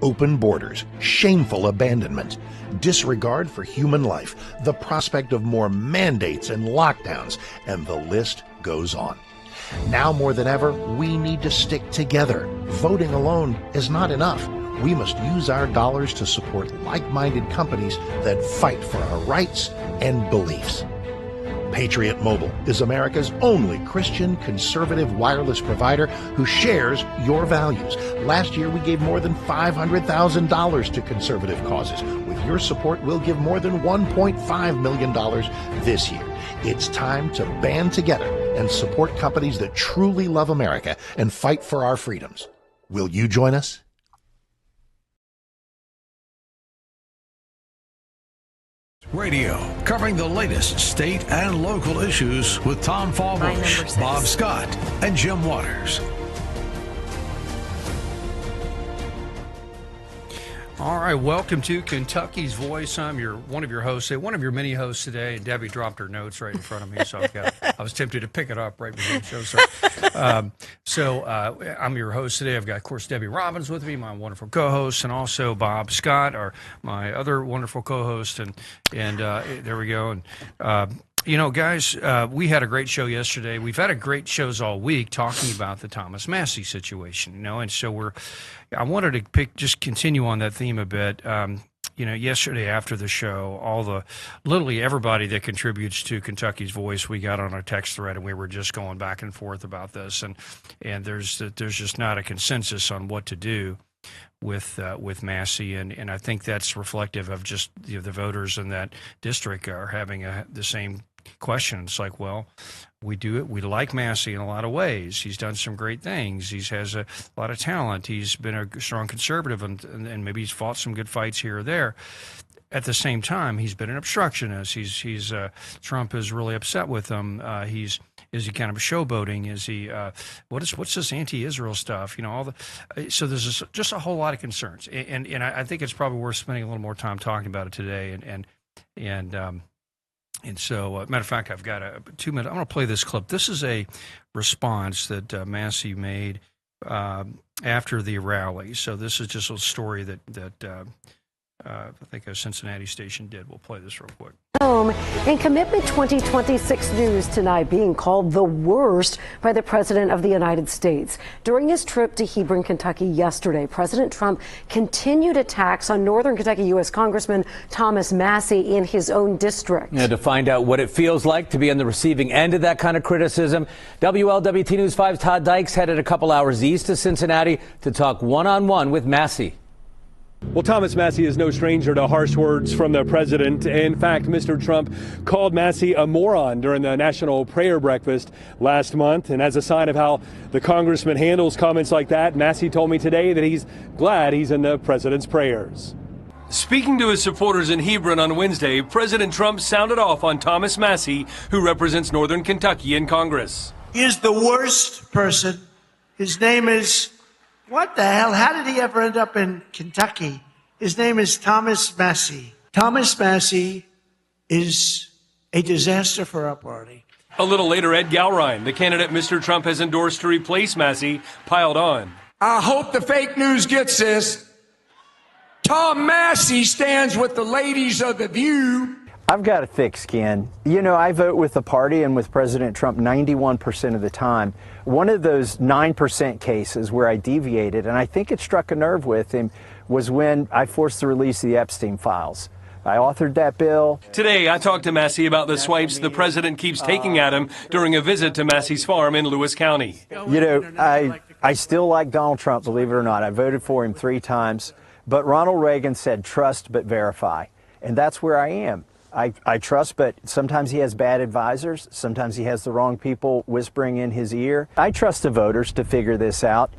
open borders, shameful abandonment, disregard for human life, the prospect of more mandates and lockdowns, and the list goes on. Now more than ever, we need to stick together. Voting alone is not enough. We must use our dollars to support like-minded companies that fight for our rights and beliefs. Patriot Mobile is America's only Christian conservative wireless provider who shares your values. Last year, we gave more than $500,000 to conservative causes. With your support, we'll give more than $1.5 million this year. It's time to band together and support companies that truly love America and fight for our freedoms. Will you join us? Radio, covering the latest state and local issues with Tom Fallbush, Bob Scott, and Jim Waters. All right, welcome to Kentucky's Voice. I'm one of your hosts, one of your many hosts today, and Debbie dropped her notes right in front of me, so I was tempted to pick it up right before the show started. So I'm your host today. I've got, of course, Debbie Robbins with me, my wonderful co-host, and also Bob Scott, my other wonderful co-host, and there we go. And you know, guys, we had a great show yesterday. We've had a great shows all week talking about the Thomas Massie situation, you know, and so I wanted to just continue on that theme a bit. You know, yesterday after the show, literally everybody that contributes to Kentucky's Voice, we got on a text thread and we were just going back and forth about this, and there's just not a consensus on what to do with Massie, and I think that's reflective of just the voters in that district are having the same question. It's like, well, we like Massie in a lot of ways. He's done some great things. He has a lot of talent. He's been a strong conservative, and maybe he's fought some good fights here or there. At the same time, he's been an obstructionist. He's Trump is really upset with him. Is he kind of showboating? Is he what's this anti-Israel stuff? You know, so there's just a whole lot of concerns, and I think it's probably worth spending a little more time talking about it today. And so, matter of fact, I've got a 2 minute. I'm going to play this clip. This is a response that Massie made after the rally. So this is just a story that I think a Cincinnati station did. We'll play this real quick. In Commitment 2026 news tonight, being called the worst by the President of the United States. During his trip to Hebron, Kentucky yesterday, President Trump continued attacks on Northern Kentucky U.S. Congressman Thomas Massie in his own district. Yeah, to find out what it feels like to be on the receiving end of that kind of criticism, WLWT News 5's Todd Dykes headed a couple hours east to Cincinnati to talk one-on-one with Massie. Well, Thomas Massie is no stranger to harsh words from the president. In fact, Mr. Trump called Massie a moron during the National Prayer Breakfast last month. And as a sign of how the congressman handles comments like that, Massie told me today that he's glad he's in the president's prayers. Speaking to his supporters in Hebron on Wednesday, President Trump sounded off on Thomas Massie, who represents Northern Kentucky in Congress. He is the worst person. His name is... What the hell? How did he ever end up in Kentucky? His name is Thomas Massie. Thomas Massie is a disaster for our party. A little later, Ed Galrine, the candidate Mr. Trump has endorsed to replace Massie, piled on. I hope the fake news gets this. Tom Massie stands with the ladies of The View. I've got a thick skin. You know, I vote with the party and with President Trump 91% of the time. One of those 9% cases where I deviated, and I think it struck a nerve with him, was when I forced the release of the Epstein files. I authored that bill. Today, I talked to Massie about the swipes the president keeps taking at him during a visit to Massie's farm in Lewis County. You know, I still like Donald Trump, believe it or not. I voted for him 3 times. But Ronald Reagan said, trust but verify. And that's where I am. I trust, but sometimes he has bad advisors. Sometimes he has the wrong people whispering in his ear. I trust the voters to figure this out.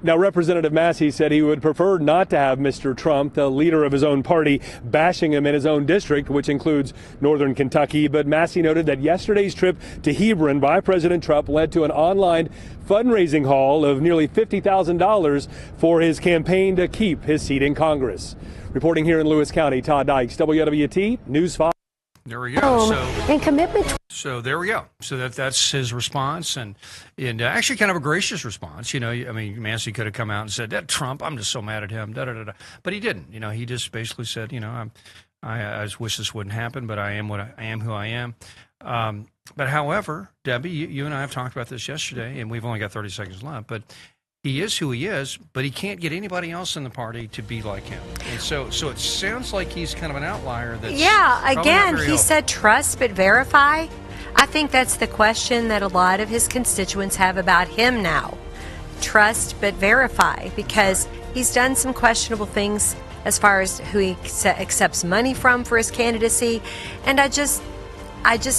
Now, Representative Massie said he would prefer not to have Mr. Trump, the leader of his own party, bashing him in his own district, which includes Northern Kentucky. But Massie noted that yesterday's trip to Hebron by President Trump led to an online fundraising haul of nearly $50,000 for his campaign to keep his seat in Congress. Reporting here in Lewis County, Todd Dykes, WWT News 5. There we go. And commitment. So there we go. So that's his response, and actually kind of a gracious response. I mean, Massey could have come out and said, "That Trump, I'm just so mad at him," da da da da. But he didn't. He just basically said, I just wish this wouldn't happen, but I am who I am. But however, Debbie, you and I have talked about this yesterday, and we've only got 30 seconds left. But he is who he is, but he can't get anybody else in the party to be like him. And so it sounds like he's kind of an outlier. Again, he said trust but verify. I think that's the question that a lot of his constituents have about him now. Trust but verify, because he's done some questionable things as far as who he accepts money from for his candidacy. And I just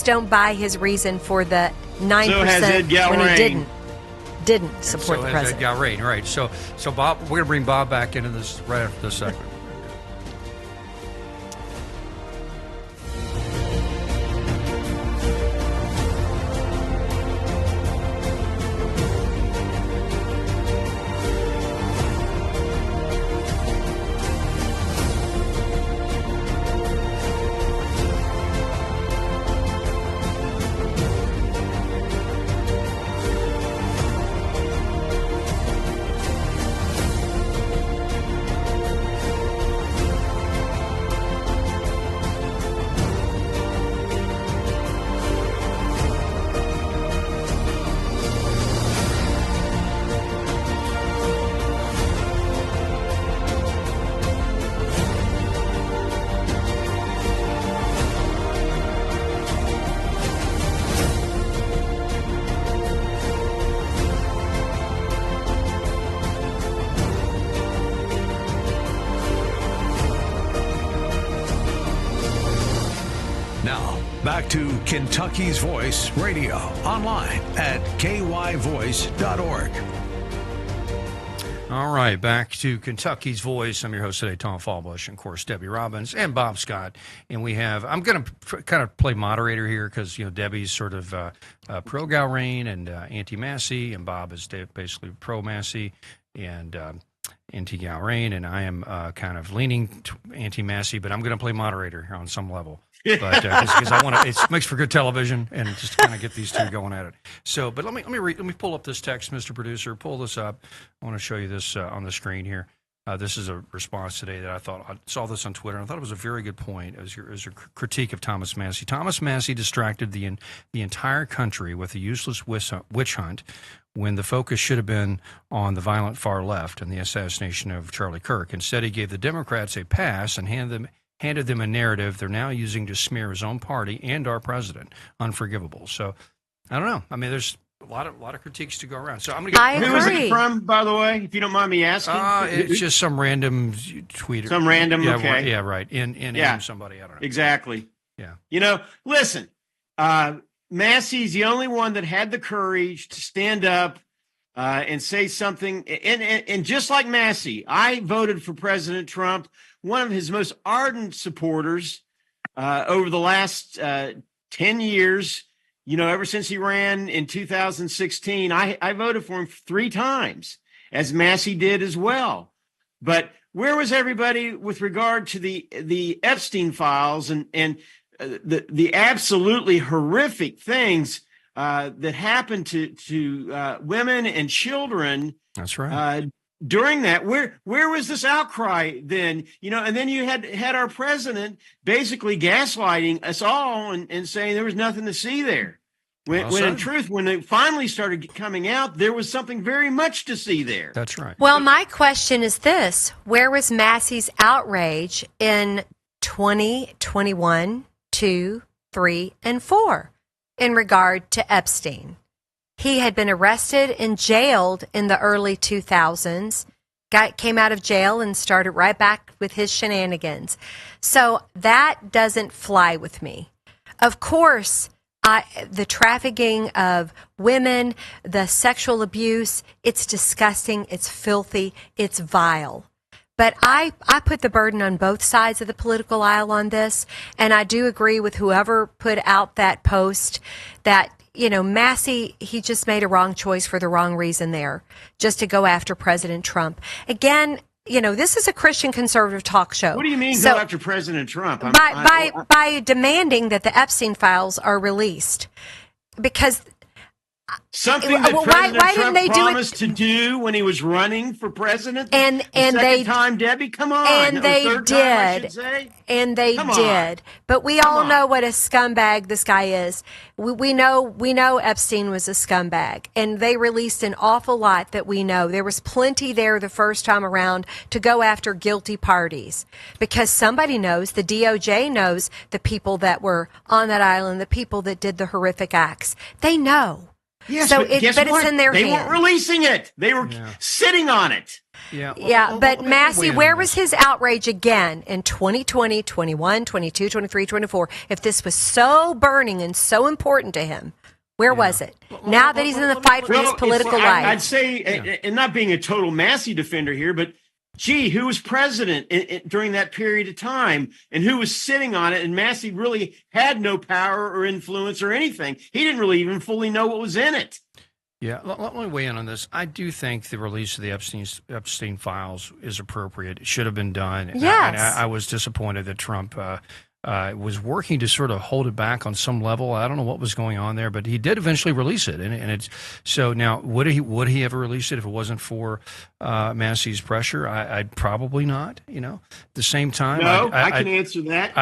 don't buy his reason for the 9% when he didn't support the president. Yeah, right. So Bob, we're going to bring Bob back into this right after this segment. Back to Kentucky's Voice Radio, online at kyvoice.org. All right, back to Kentucky's Voice. I'm your host today, Tom Fallbush, and of course, Debbie Robbins and Bob Scott. And I'm going to kind of play moderator here because, Debbie's sort of pro-Gowrain and anti-Massey, and Bob is basically pro-Massey and anti-Gowrain, and I am kind of leaning anti-Massey, but I'm going to play moderator here on some level. But because I want to, it makes for good television, and just kind of get these two going at it. So, but let me pull up this text, Mr. Producer. Pull this up. I want to show you this on the screen here. This is a response today that I saw this on Twitter, and I thought it was a very good point. It was a critique of Thomas Massey. Thomas Massey distracted the entire country with a useless witch hunt, when the focus should have been on the violent far left and the assassination of Charlie Kirk. Instead, he gave the Democrats a pass and handed them a narrative they're now using to smear his own party and our president. Unforgivable. So, I don't know. I mean, there's a lot of critiques to go around. So I'm going to get. Who is it from, by the way, if you don't mind me asking? It's just some random tweeter. Some random, yeah, okay. Yeah, right. In somebody, I don't know. Exactly. Yeah. Listen, Massey's the only one that had the courage to stand up and say something. And just like Massey, I voted for President Trump, one of his most ardent supporters over the last 10 years. Ever since he ran in 2016, I voted for him 3 times, as Massey did as well. But where was everybody with regard to the Epstein files and the absolutely horrific things that happened to women and children? That's right. During that, where was this outcry then? And then you had our president basically gaslighting us all and saying there was nothing to see there. When in truth, when it finally started coming out, there was something very much to see there. That's right. Well, my question is this: where was Massey's outrage in 2021, 2, 3, and 4 in regard to Epstein? He had been arrested and jailed in the early 2000s, came out of jail and started right back with his shenanigans. So that doesn't fly with me. Of course, the trafficking of women, the sexual abuse, it's disgusting, it's filthy, it's vile. But I put the burden on both sides of the political aisle on this, and I do agree with whoever put out that post that, Massey, he just made a wrong choice for the wrong reason there, just to go after President Trump. Again, this is a Christian conservative talk show. What do you mean go after President Trump? By demanding that the Epstein files are released. Because something that President Trump promised to do when he was running for president. And second time, Debbie, come on. And they third did. Time, I should say. And they did. But we all know what a scumbag this guy is. We know Epstein was a scumbag, and they released an awful lot that we know. There was plenty there the first time around to go after guilty parties, because somebody knows, the DOJ knows the people that were on that island, the people that did the horrific acts. They know. Yes, so but it's in their hands. They weren't releasing it. They were sitting on it. But Massey, where was his outrage again in 2020, 21, 22, 23, 24? If this was so burning and so important to him, where was it? Now that he's in the fight for his political life. I'd say, and not being a total Massey defender here, but gee, who was president during that period of time, and who was sitting on it? And Massey really had no power or influence or anything. He didn't really even fully know what was in it. Yeah, let me weigh in on this. I do think the release of the Epstein files is appropriate. It should have been done. Yes. And I was disappointed that Trump was working to sort of hold it back on some level. I don't know what was going on there, but he did eventually release it. And it's so now would he ever release it if it wasn't for Massey's pressure? I'd probably not. At the same time, no, I can answer that.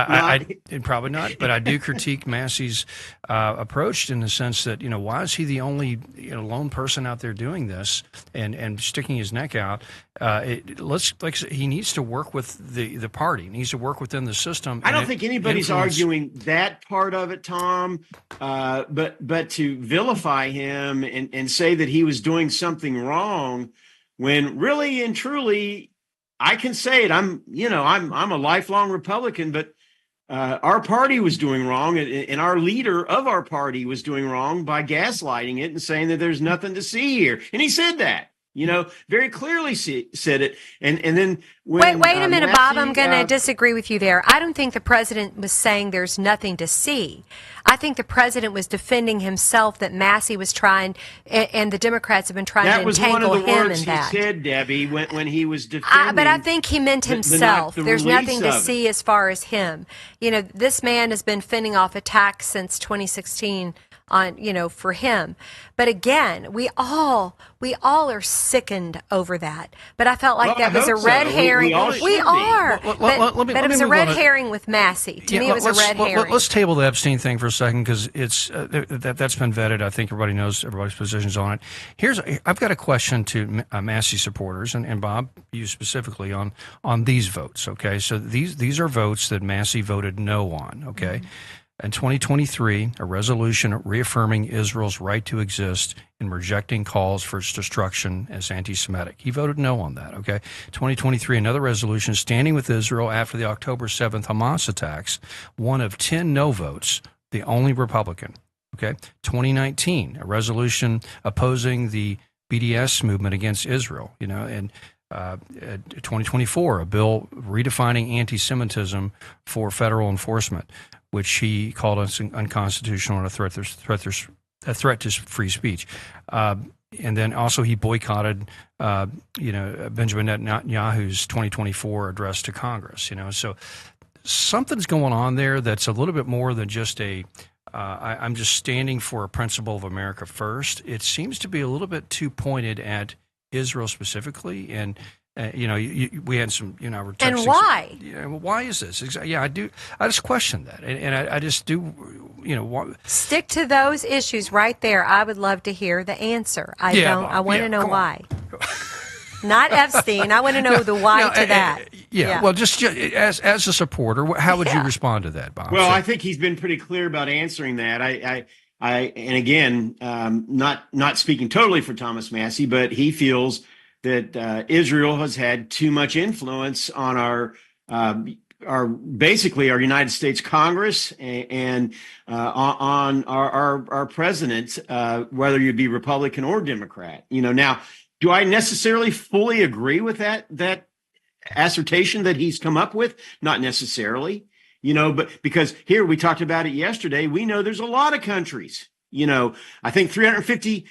Probably not. But I do critique Massey's approach in the sense that why is he the only lone person out there doing this and sticking his neck out? He needs to work with the party. He needs to work within the system. I don't think anybody's arguing that part of it, Tom. But to vilify him and say that he was doing something wrong, when really and truly, I can say it. I'm a lifelong Republican, but our party was doing wrong, and our leader of our party was doing wrong by gaslighting it and saying that there's nothing to see here. And he said that. Very clearly said it. And then when wait a minute, Bob, I'm going to disagree with you there. I don't think the president was saying there's nothing to see. I think the president was defending himself, that Massey was trying, and the Democrats have been trying to entangle him in that. That was one of the words he said, Debbie, when he was defending. But I think he meant himself. There's nothing to see as far as him. This man has been fending off attacks since 2016 on, for him. But again, we all are sickened over that. But I felt like that was a red herring. We are. But it was a red herring with Massey. To me, it was a red herring. Let's table the Epstein thing for a second, because it's that's been vetted. I think everybody knows everybody's positions on it. I've got a question to Massey supporters, and Bob, you specifically on these votes. Okay, so these are votes that Massey voted no on. Okay. Mm-hmm. In 2023, a resolution reaffirming Israel's right to exist and rejecting calls for its destruction as anti-Semitic. He voted no on that, okay? 2023, another resolution standing with Israel after the October 7th Hamas attacks, one of 10 no votes, the only Republican, okay? 2019, a resolution opposing the BDS movement against Israel, and 2024, a bill redefining anti-Semitism for federal enforcement, which he called unconstitutional and a threat to free speech. And then also he boycotted, Benjamin Netanyahu's 2024 address to Congress. So something's going on there that's a little bit more than just I'm just standing for a principle of America first. It seems to be a little bit too pointed at Israel specifically, and we had some, we're texting. And why? Why is this? Yeah, I do. I just question that, and I just do. Stick to those issues right there. I would love to hear the answer. I want to know why. Not Epstein. I want to know the why to that. Well, just as a supporter, how would you respond to that, Bob? Well, I think he's been pretty clear about answering that. And again, not speaking totally for Thomas Massey, but he feels that Israel has had too much influence on our basically our United States Congress and on our president, whether you be Republican or Democrat. Now, do I necessarily fully agree with that assertion that he's come up with? Not necessarily. But because here we talked about it yesterday, we know there's a lot of countries, I think $350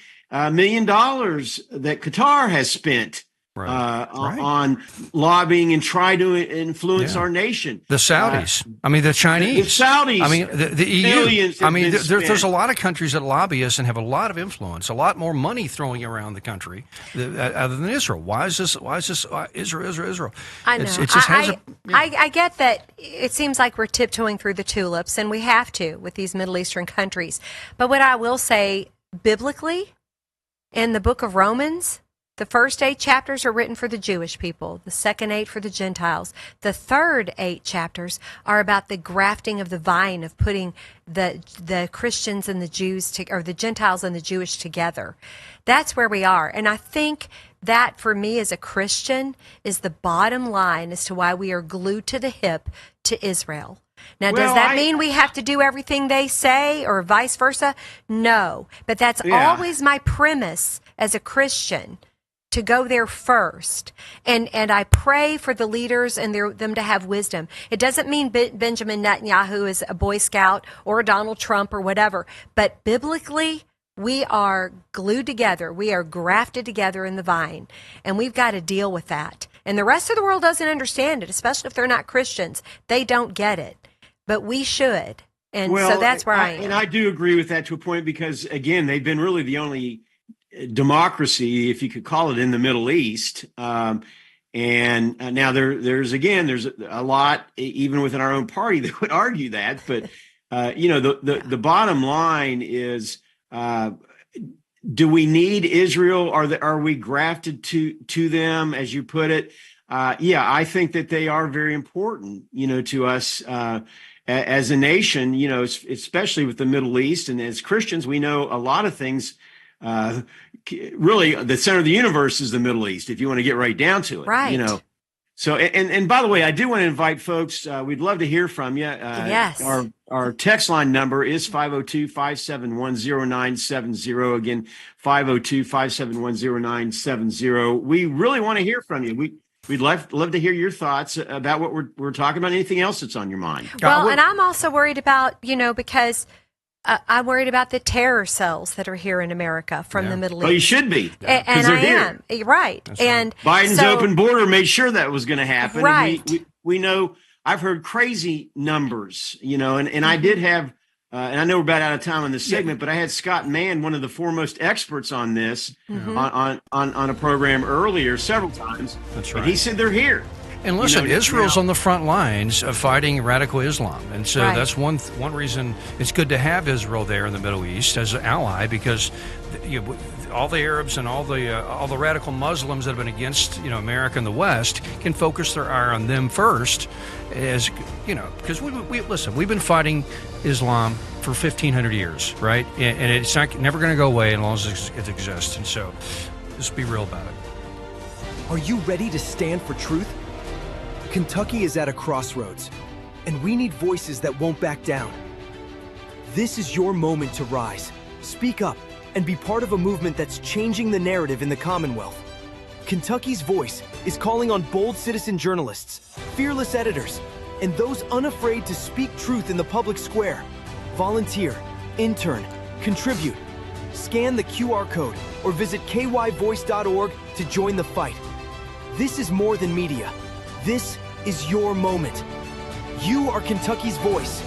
million that Qatar has spent on lobbying and try to influence our nation. The Saudis, the Chinese, the Saudis, the EU. There's a lot of countries that lobby us and have a lot of influence, a lot more money throwing around the country other than Israel. Why is this Israel? I know. I get that it seems like we're tiptoeing through the tulips, and we have to with these Middle Eastern countries. But what I will say, biblically, in the book of Romans, the first 8 chapters are written for the Jewish people, the second 8 for the Gentiles. The third 8 chapters are about the grafting of the vine, of putting the Christians and the Jews, or the Gentiles and the Jewish together. That's where we are. And I think that, for me as a Christian, is the bottom line as to why we are glued to the hip to Israel. Now, does that mean we have to do everything they say or vice versa? No. But that's always my premise as a Christian, to go there first. And I pray for the leaders and them to have wisdom. It doesn't mean Benjamin Netanyahu is a Boy Scout or a Donald Trump or whatever. But biblically, we are glued together. We are grafted together in the vine. And we've got to deal with that. And the rest of the world doesn't understand it, especially if they're not Christians. They don't get it. But we should. And so that's where I am. And I do agree with that to a point, because, again, they've been really the only democracy, if you could call it, in the Middle East. And now there's a lot, even within our own party, that would argue that. But, the bottom line is, do we need Israel? Are we grafted to them, as you put it? I think that they are very important, to us as a nation, especially with the Middle East. And as Christians, we know a lot of things. Really, the center of the universe is the Middle East, if you want to get right down to it. Right. So, and by the way, I do want to invite folks. We'd love to hear from you. Yes. Our text line number is 502-571-0970. Again, 502-571-0970. We really want to hear from you. We'd love to hear your thoughts about what we're talking about. Anything else that's on your mind? Well, and I'm also worried about, because I'm worried about the terror cells that are here in America from the Middle East. Well, you should be. And I am. Right. And Biden's open border made sure that was going to happen. Right. And we know, I've heard crazy numbers, and I did have, and I know we're about out of time on this segment, but I had Scott Mann, one of the foremost experts on this, on a program earlier several times. That's right. And he said they're here. And listen, Israel's on the front lines of fighting radical Islam. And so that's one reason it's good to have Israel there in the Middle East as an ally, because all the Arabs and all the radical Muslims that have been against America and the West can focus their eye on them first, as because we've been fighting Islam for 1,500 years, right? And it's never going to go away as long as it exists. And so just be real about it. Are you ready to stand for truth? Kentucky is at a crossroads, and we need voices that won't back down. This is your moment to rise, speak up, and be part of a movement that's changing the narrative in the Commonwealth. Kentucky's Voice is calling on bold citizen journalists, fearless editors, and those unafraid to speak truth in the public square. Volunteer, intern, contribute. Scan the QR code or visit kyvoice.org to join the fight. This is more than media. This is your moment. You are Kentucky's voice.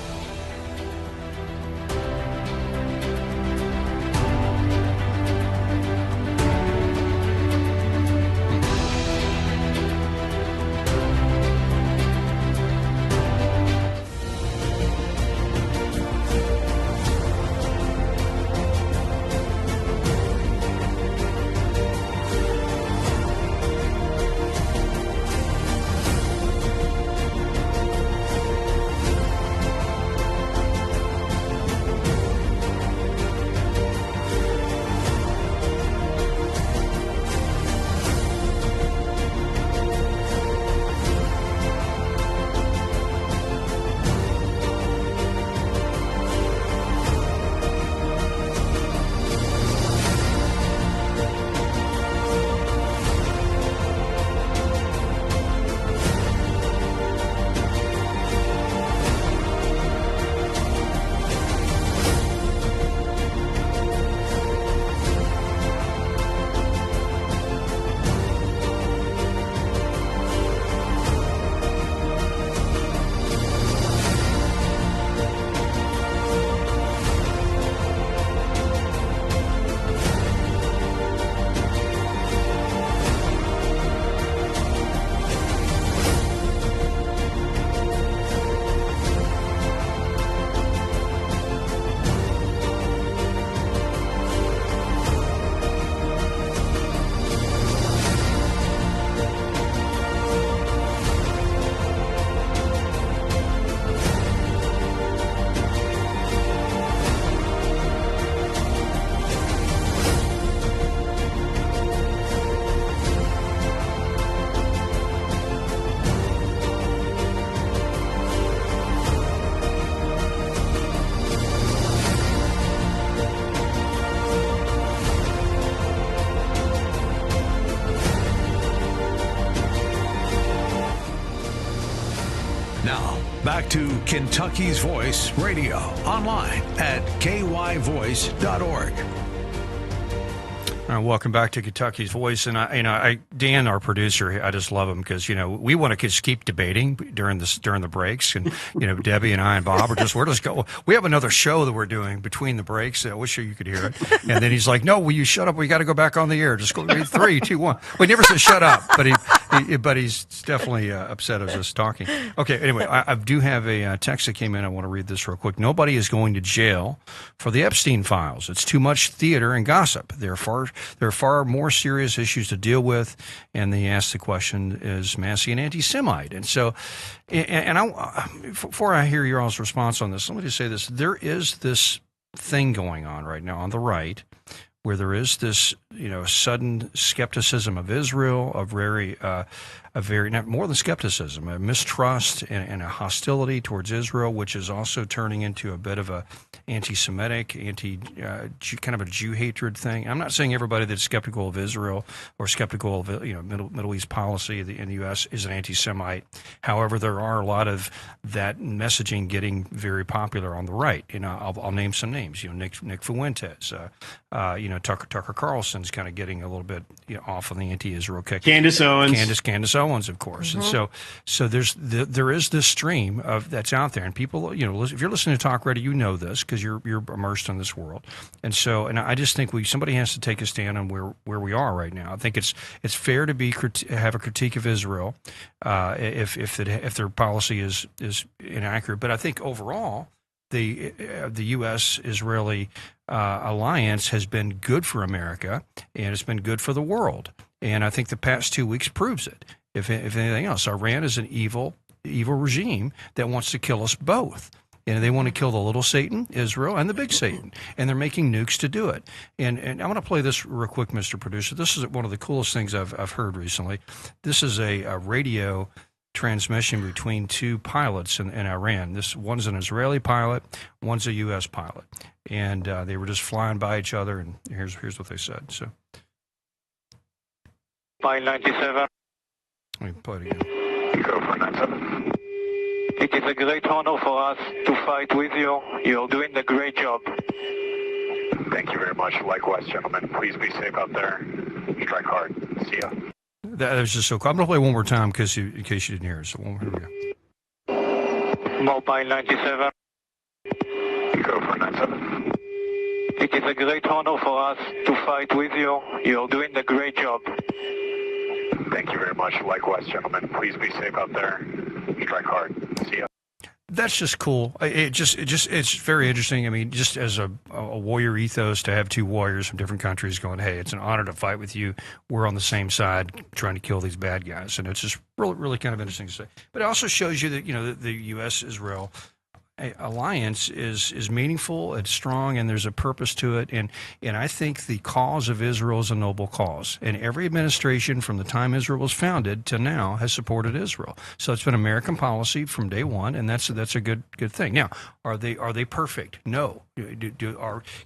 Now, back to Kentucky's Voice Radio, online at kyvoice.org. Welcome back to Kentucky's Voice, and Dan, our producer, I just love him because we want to just keep debating during the breaks, and Debbie and I and Bob we're just go. We have another show that we're doing between the breaks. I wish you could hear it. And then he's like, "No, will you shut up? We got to go back on the air. Just go 3, 2, 1." Well, he never says shut up, but he's definitely upset as us talking. Okay, anyway, I do have a text that came in. I want to read this real quick. Nobody is going to jail for the Epstein files. It's too much theater and gossip. There are far more serious issues to deal with. And they asked the question, is Massey an anti-Semite? And so, before I hear your all's response on this, let me just say this. There is this thing going on right now on the right where there is this, sudden skepticism of Israel, a very not more than skepticism, a mistrust and a hostility towards Israel, which is also turning into a bit of a anti-Semitic, kind of a Jew hatred thing. I'm not saying everybody that's skeptical of Israel or skeptical of Middle East policy in the U.S. is an anti-Semite. However, there are a lot of that messaging getting very popular on the right. I'll name some names. Nick Fuentes. Tucker Carlson's kind of getting a little bit off on the anti-Israel kick. Candace Owens, of course. Mm-hmm. And so there is this stream of that's out there, and people, if you're listening to talk radio, you know this because you're immersed in this world. And I just think somebody has to take a stand on where we are right now. I think it's fair to have a critique of Israel if their policy is inaccurate. But I think overall, the U.S.-Israeli alliance has been good for America, and it's been good for the world. And I think the past 2 weeks proves it. If anything else, Iran is an evil regime that wants to kill us both. And they want to kill the little Satan, Israel, and the big Satan. And they're making nukes to do it. And I want to play this real quick, Mr. Producer. This is one of the coolest things I've heard recently. This is a radio transmission between two pilots in Iran. One's an Israeli pilot, one's a U.S. pilot. And they were just flying by each other, and here's what they said. So, Mile 97. Let me play it again. Go for 97. It is a great honor for us to fight with you. You're doing a great job. Thank you very much. Likewise, gentlemen. Please be safe out there. Strike hard. See ya. That was just so cool. I'm going to play one more time in case you didn't hear it. So here we go. Mobile 97. Go for 97. It is a great honor for us to fight with you. You're doing a great job. Thank you very much. Likewise, gentlemen. Please be safe out there. Strike hard. See ya. That's just cool. It's very interesting. I mean, just as a warrior ethos to have two warriors from different countries going, hey, it's an honor to fight with you. We're on the same side trying to kill these bad guys. And it's just really, really kind of interesting to say. But it also shows you that, the U.S.-Israel alliance is meaningful, it's strong, and there's a purpose to it. And I think the cause of Israel is a noble cause. And every administration from the time Israel was founded to now has supported Israel. So it's been American policy from day one, and that's a good thing. Now, are they perfect? No.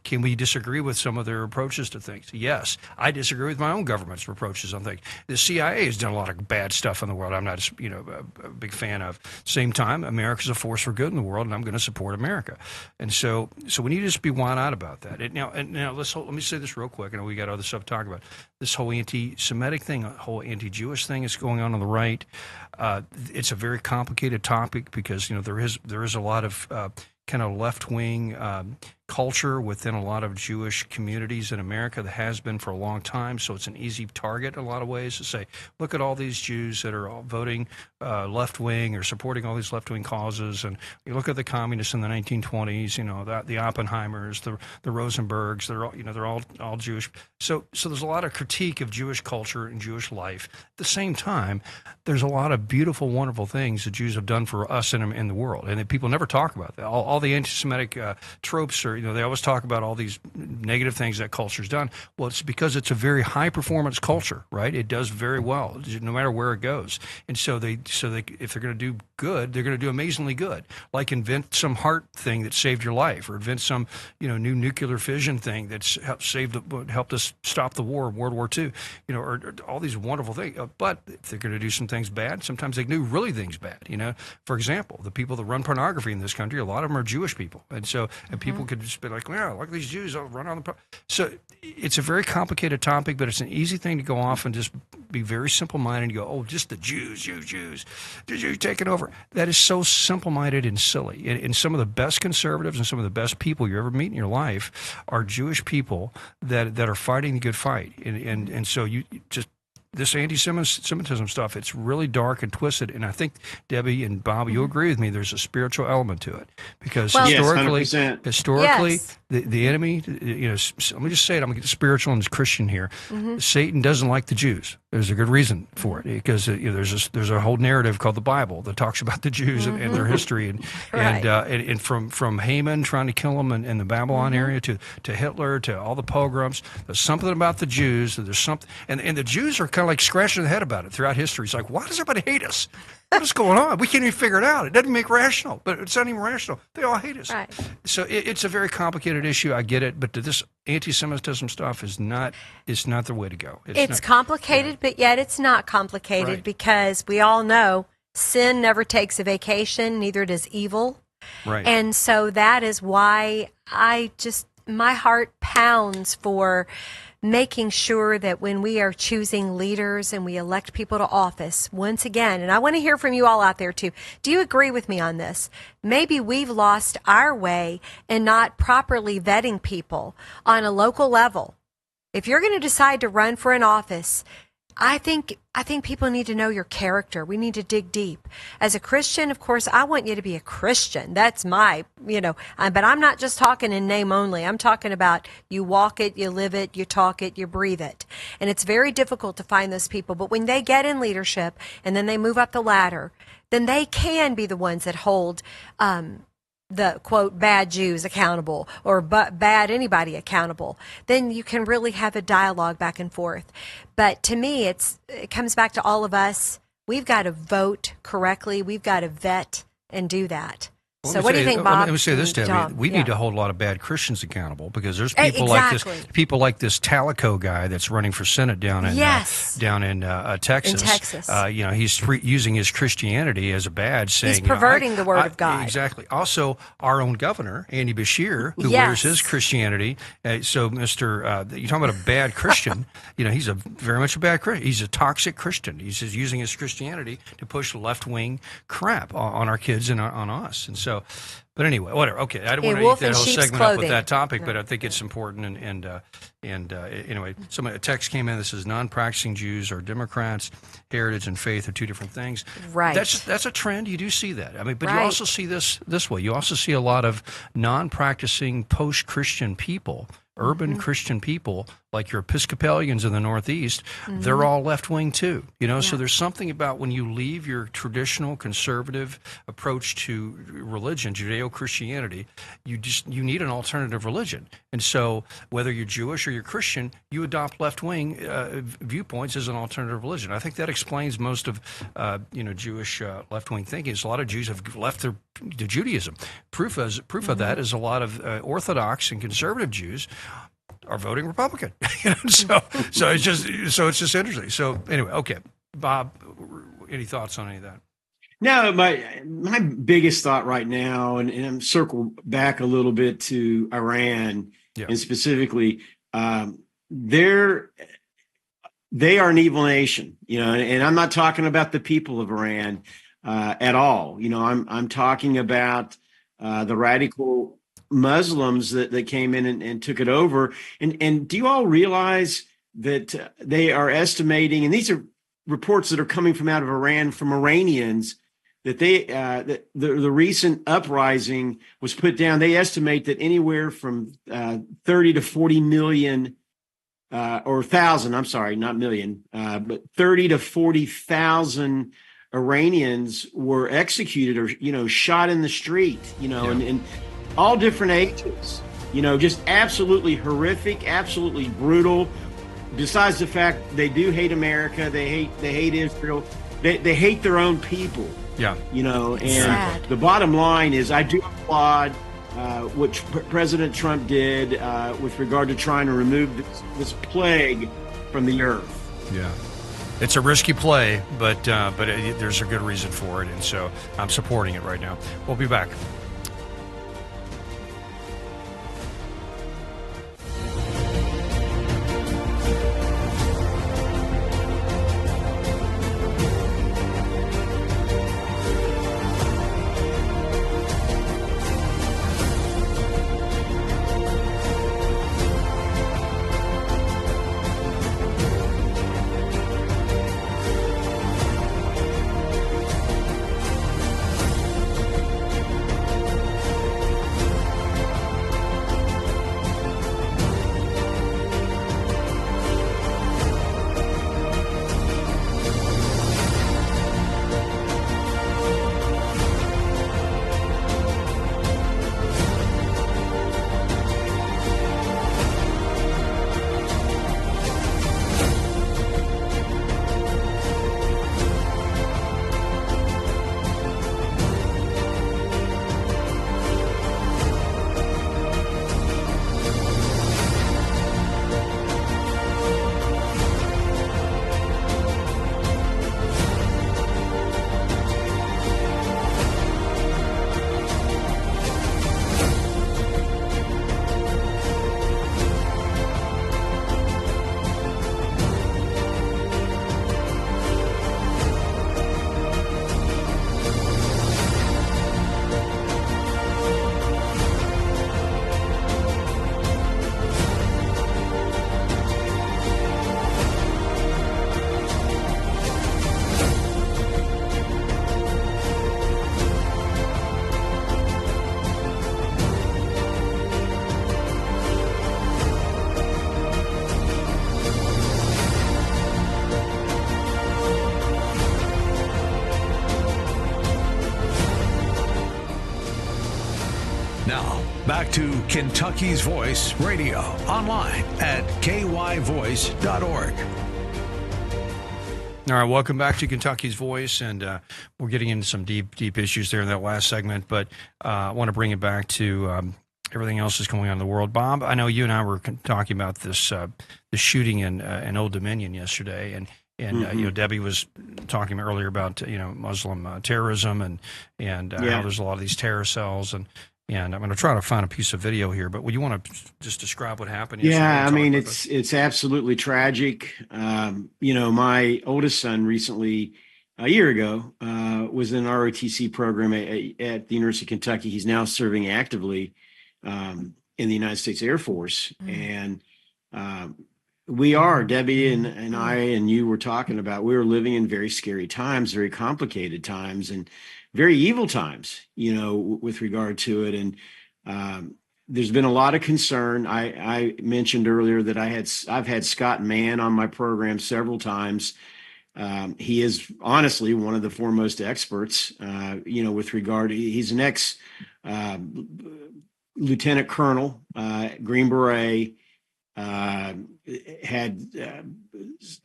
Can we disagree with some of their approaches to things? Yes. I disagree with my own government's approaches on things. The CIA has done a lot of bad stuff in the world I'm not a big fan of. Same time, America's a force for good in the world, and I'm going to support America. And so we need to just be wide-eyed about that. Now let me say this real quick. I know we got other stuff to talk about. This whole anti-Semitic thing, whole anti-Jewish thing is going on the right. It's a very complicated topic because there is a lot of kind of left-wing culture within a lot of Jewish communities in America that has been for a long time. So it's an easy target in a lot of ways to say, look at all these Jews that are all voting left-wing or supporting all these left-wing causes. And you look at the communists in the 1920s, the Oppenheimers, the Rosenbergs, they're all Jewish. So there's a lot of critique of Jewish culture and Jewish life. At the same time, there's a lot of beautiful, wonderful things that Jews have done for us in the world. And that people never talk about that. All all the anti-Semitic tropes are, they always talk about all these negative things that culture's done. Well, it's because it's a very high performance culture, right? It does very well, no matter where it goes. And so they if they're going to do good, they're going to do amazingly good. Like invent some heart thing that saved your life, or invent some, new nuclear fission thing that's helped us stop the war, World War II, or all these wonderful things. But if they're going to do some things bad, sometimes they do really things bad. For example, the people that run pornography in this country, a lot of them are Jewish people, and people could just be like, "Yeah, look at these Jews, I'll run on the." So it's a very complicated topic, but it's an easy thing to go off and just be very simple-minded and go, "Oh, just the Jews, the Jews taking over." That is so simple-minded and silly. And some of the best conservatives and some of the best people you ever meet in your life are Jewish people that are fighting the good fight. And so you just, this anti-Semitism stuff, it's really dark and twisted. And I think, Debbie and Bob, you agree with me, there's a spiritual element to it. Because historically, Yes. the enemy, let me just say it, I'm going to get spiritual and Christian here. Satan doesn't like the Jews. There's a good reason for it, because there's a whole narrative called the Bible that talks about the Jews and their history, and from Haman trying to kill them in the Babylon area to Hitler to all the pogroms. There's something about the Jews. There's something, and the Jews are kind of like scratching their head about it throughout history. It's like, why does everybody hate us? What is going on? We can't even figure it out. It doesn't make rational, but it's not even rational. They all hate us. Right. So it's a very complicated issue. I get it, but this anti-Semitism stuff is not the way to go. It's complicated, but yet it's not complicated, because we all know sin never takes a vacation, neither does evil. Right. And so that is why my heart pounds for making sure that when we are choosing leaders and we elect people to office, once again, and I want to hear from you all out there too, do you agree with me on this? Maybe we've lost our way in not properly vetting people on a local level. If you're going to decide to run for an office, I think people need to know your character. We need to dig deep. As a Christian, of course, I want you to be a Christian. That's my, but I'm not just talking in name only. I'm talking about you walk it, you live it, you talk it, you breathe it. And it's very difficult to find those people. But when they get in leadership and then they move up the ladder, then they can be the ones that hold the quote bad Jews accountable, or bad anybody accountable. Then you can really have a dialogue back and forth. But to me, it comes back to all of us. We've got to vote correctly. We've got to vet and do that. So what do you think, Bob? Let me say this, Debbie. We need to hold a lot of bad Christians accountable, because there's people like this Talico guy that's running for Senate down in Texas. In Texas. He's using his Christianity as a badge, saying he's perverting the word of God. Exactly. Also, our own governor, Andy Beshear, who wears his Christianity. So, you're talking about a bad Christian. He's very much a bad Christian. He's a toxic Christian. He's just using his Christianity to push left-wing crap on our kids and on us. And so, but anyway, whatever. Okay, I don't want to eat that whole segment up with that topic, but I think it's important. And anyway, a text came in that says non-practicing Jews are Democrats. Heritage and faith are two different things. Right. That's a trend. You do see that. But you also see this way. You also see a lot of non-practicing post-Christian people, urban Christian people, like your Episcopalians in the Northeast, they're all left-wing too. So there's something about when you leave your traditional conservative approach to religion, Judeo-Christianity, you need an alternative religion. And so whether you're Jewish or you're Christian, you adopt left-wing viewpoints as an alternative religion. I think that explains most of Jewish left-wing thinking. A lot of Jews have left their Judaism. Proof of that is a lot of Orthodox and conservative Jews are voting Republican. So it's just interesting. So anyway, okay, Bob, any thoughts on any of that? No, my biggest thought right now, and I'm circle back a little bit to Iran, and specifically, they are an evil nation, and I'm not talking about the people of Iran at all. I'm talking about the radical Muslims that came in and took it over. And do you all realize that they are estimating, and these are reports that are coming from out of Iran from Iranians, that that the recent uprising was put down. They estimate that anywhere from 30 to 40 million or thousand, I'm sorry, not million, but 30 to 40,000 Iranians were executed or, shot in the street, and all different ages, just absolutely horrific, absolutely brutal. Besides the fact they do hate America, they hate Israel, they hate their own people. Yeah. And Sad. the bottom line is I do applaud what President Trump did with regard to trying to remove this plague from the earth. Yeah. It's a risky play, but there's a good reason for it, and so I'm supporting it right now. We'll be back. Now, back to Kentucky's Voice Radio, online at kyvoice.org. All right, welcome back to Kentucky's Voice, and we're getting into some deep issues there in that last segment, but I want to bring it back to everything else that's going on in the world. Bob, I know you and I were talking about this the shooting in Old Dominion yesterday, and Debbie was talking earlier about Muslim terrorism and how there's a lot of these terror cells, and I'm going to try to find a piece of video here, but would you want to just describe what happened yesterday? Yeah, I mean, it's absolutely tragic. My oldest son recently, a year ago, was in an ROTC program at the University of Kentucky. He's now serving actively in the United States Air Force. And we are, Debbie and I and you were talking about, we were living in very scary times, very complicated times, and very evil times, with regard to it. And there's been a lot of concern. I mentioned earlier that I've had Scott Mann on my program several times. He is honestly one of the foremost experts, with regard. He's an ex lieutenant colonel, Green Beret, had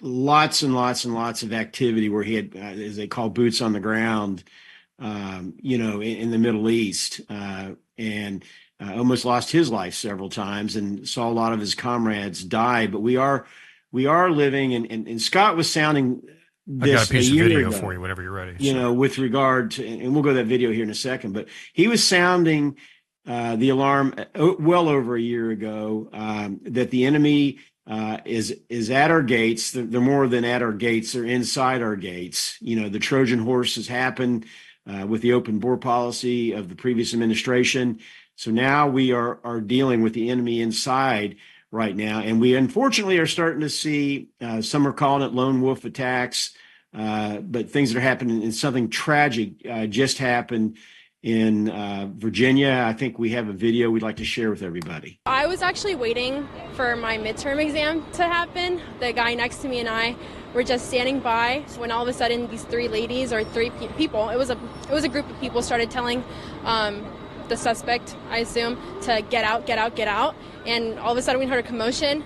lots and lots and lots of activity where he had, as they call, boots on the ground, in the Middle East, and almost lost his life several times and saw a lot of his comrades die. But we are living, and Scott was sounding this I got a piece of video ago, for you whenever you're ready. With regard to, and we'll go to that video here in a second, but he was sounding the alarm well over a year ago that the enemy is at our gates. They're more than at our gates; they're inside our gates. The Trojan horse has happened with the open border policy of the previous administration. So now we are dealing with the enemy inside right now, and we unfortunately are starting to see some are calling it lone wolf attacks, but things that are happening, and something tragic just happened in Virginia. I think we have a video we'd like to share with everybody. I was actually waiting for my midterm exam to happen. The guy next to me and I were just standing by when all of a sudden these three ladies or three people, it was a group of people, started telling the suspect, I assume, to get out, get out, get out. And all of a sudden we heard a commotion.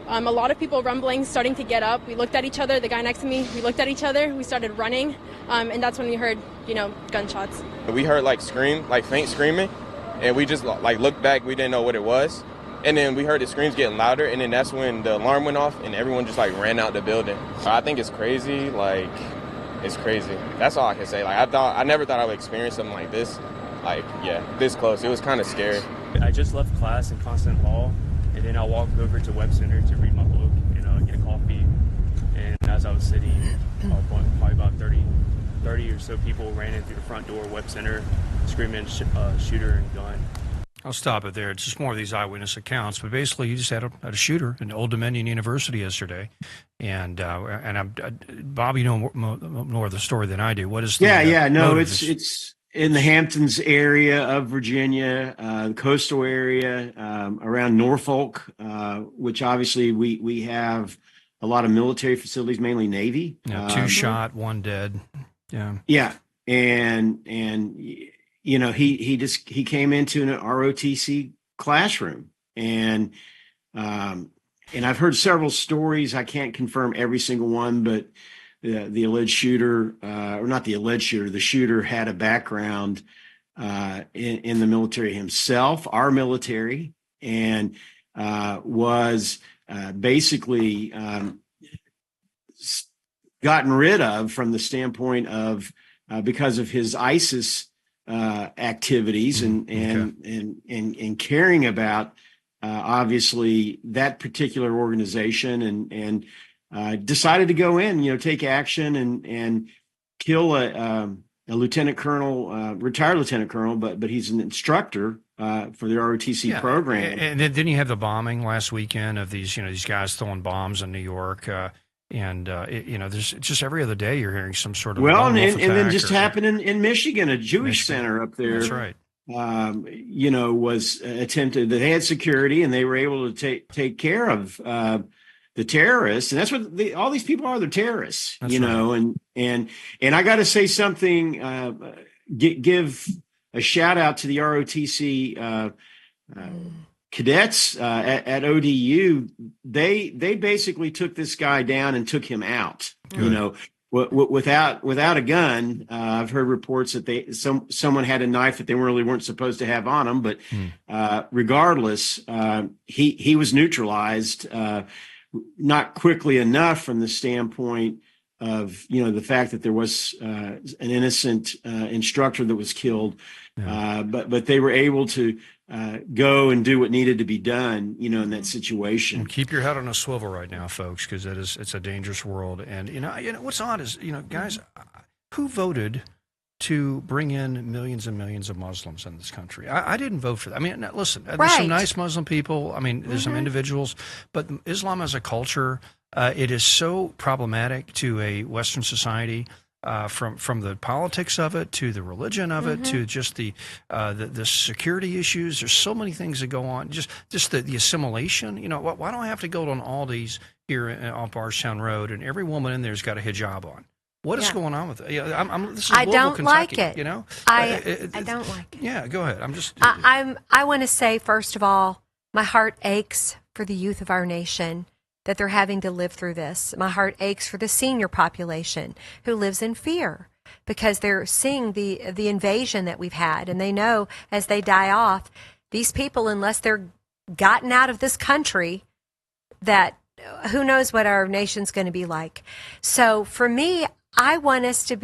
A lot of people rumbling, starting to get up. We looked at each other, the guy next to me, we looked at each other, we started running, and that's when we heard, gunshots. We heard faint screaming, and we just looked back, we didn't know what it was. And then we heard the screams getting louder, and then that's when the alarm went off, and everyone just ran out the building. I think it's crazy, it's crazy. That's all I can say. I never thought I would experience something like this. This close. It was kind of scary. I just left class in Constant Law, and then I walked over to Web Center to read my book and get a coffee. And as I was sitting, probably about 30 or so people ran in through the front door of Web Center, screaming shooter and gun. I'll stop it there. It's just more of these eyewitness accounts. But basically, you just had a shooter in Old Dominion University yesterday. And Bob, you know more of the story than I do. What is the it's in the Hamptons area of Virginia, the coastal area, around Norfolk, which obviously we have a lot of military facilities, mainly Navy. Yeah, 2 shot, 1 dead. Yeah. Yeah. And he came into an ROTC classroom, and I've heard several stories. I can't confirm every single one, but the alleged shooter, or not the alleged shooter, the shooter had a background in the military himself, our military, and was basically gotten rid of from the standpoint of because of his ISIS activities and caring about obviously that particular organization, and decided to go in, take action and kill a lieutenant colonel, retired lieutenant colonel, but he's an instructor for the ROTC program. And then you have the bombing last weekend of these guys throwing bombs in New York. There's just every other day you're hearing some sort of and then just happened in Michigan, a Jewish center up there. That's right. Was attempted. They had security and they were able to take care of the terrorists, and that's what all these people are. They're terrorists, that's right. And I got to say something. Give a shout out to the ROTC cadets at ODU. They basically took this guy down and took him out. Good. Without a gun. I've heard reports that someone had a knife that they really weren't supposed to have on them, but regardless, he was neutralized. Not quickly enough from the standpoint of the fact that there was an innocent instructor that was killed, but they were able to go and do what needed to be done, in that situation. And keep your head on a swivel right now, folks, because it's a dangerous world. And what's odd is guys, who voted to bring in millions and millions of Muslims in this country? I didn't vote for that. I mean, listen, there's some nice Muslim people. I mean, there's some individuals, but Islam as a culture, it is so problematic to a Western society, from the politics of it to the religion of it to just the security issues. There's so many things that go on. Just the assimilation. Why don't I have to go on all these here on Bardstown Road, and every woman in there's got a hijab on? What is going on with it? This is I don't Kentucky, like it. I don't like it. Yeah, go ahead. I want to say, first of all, my heart aches for the youth of our nation that they're having to live through this. My heart aches for the senior population who lives in fear because they're seeing the invasion that we've had, and they know as they die off, these people, unless they're gotten out of this country, that who knows what our nation's going to be like. So for me, I want us to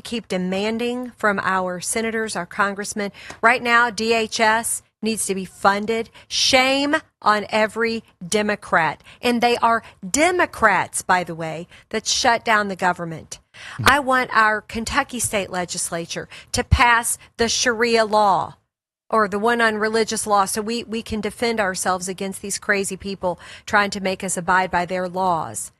keep demanding from our senators, our congressmen. Right now, DHS needs to be funded. Shame on every Democrat. And they are Democrats, by the way, that shut down the government. I want our Kentucky state legislature to pass the Sharia law, or the one on religious law, so we can defend ourselves against these crazy people trying to make us abide by their laws.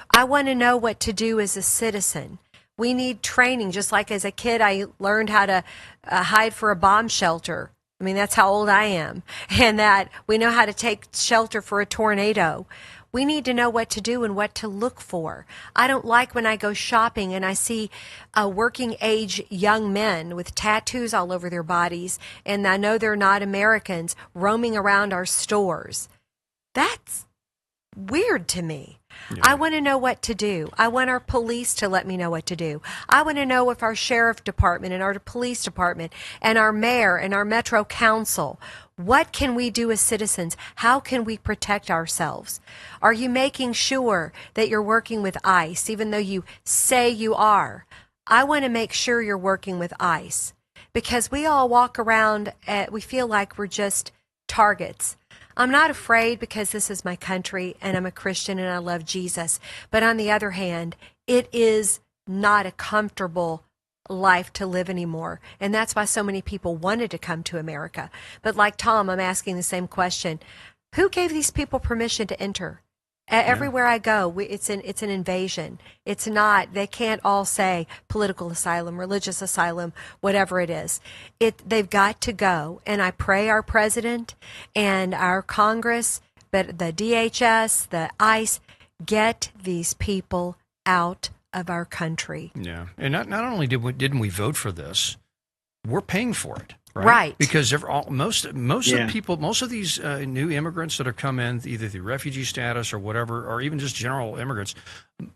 I want to know what to do as a citizen We need training. Just like as a kid, I learned how to hide for a bomb shelter. I mean, that's how old I am. And that we know how to take shelter for a tornado. We need to know what to do and what to look for. I don't like when I go shopping and I see working age young men with tattoos all over their bodies, and I know they're not Americans, roaming around our stores. That's weird to me. Yeah. I want to know what to do. I want our police to let me know what to do. I want to know if our sheriff department and our police department and our mayor and our metro council, what can we do as citizens? How can we protect ourselves? Are you making sure that you're working with ICE, even though you say you are? I want to make sure you're working with ICE, because we all walk around, we feel like we're just targets. I'm not afraid because this is my country and I'm a Christian and I love Jesus. But on the other hand, it is not a comfortable life to live anymore. And that's why so many people wanted to come to America. But like Tom, I'm asking the same question. Who gave these people permission to enter? Everywhere I go, it's an invasion. It's not, they can't all say political asylum, religious asylum, whatever it is. They've got to go. And I pray our president and our Congress, but the DHS, the ICE, get these people out of our country. Yeah. And not only didn't we vote for this, we're paying for it. Right. Because most of people, most of these new immigrants that have come in, either through refugee status or whatever, or even just general immigrants,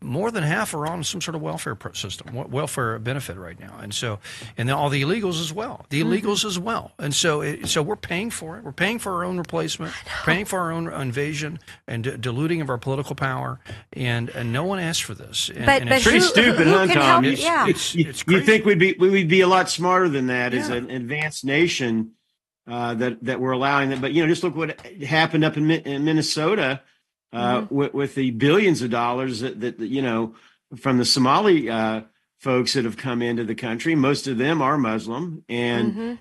more than half are on some sort of welfare system, welfare benefit right now. And so, and then all the illegals as well, as well. And so we're paying for it. We're paying for our own replacement, paying for our own invasion and diluting of our political power. And no one asked for this. And it's pretty stupid, huh, Tom? It's you think we'd be a lot smarter than that as an advanced nation that we're allowing that. But, just look what happened up in Minnesota with the billions of dollars that from the Somali folks that have come into the country. Most of them are Muslim, and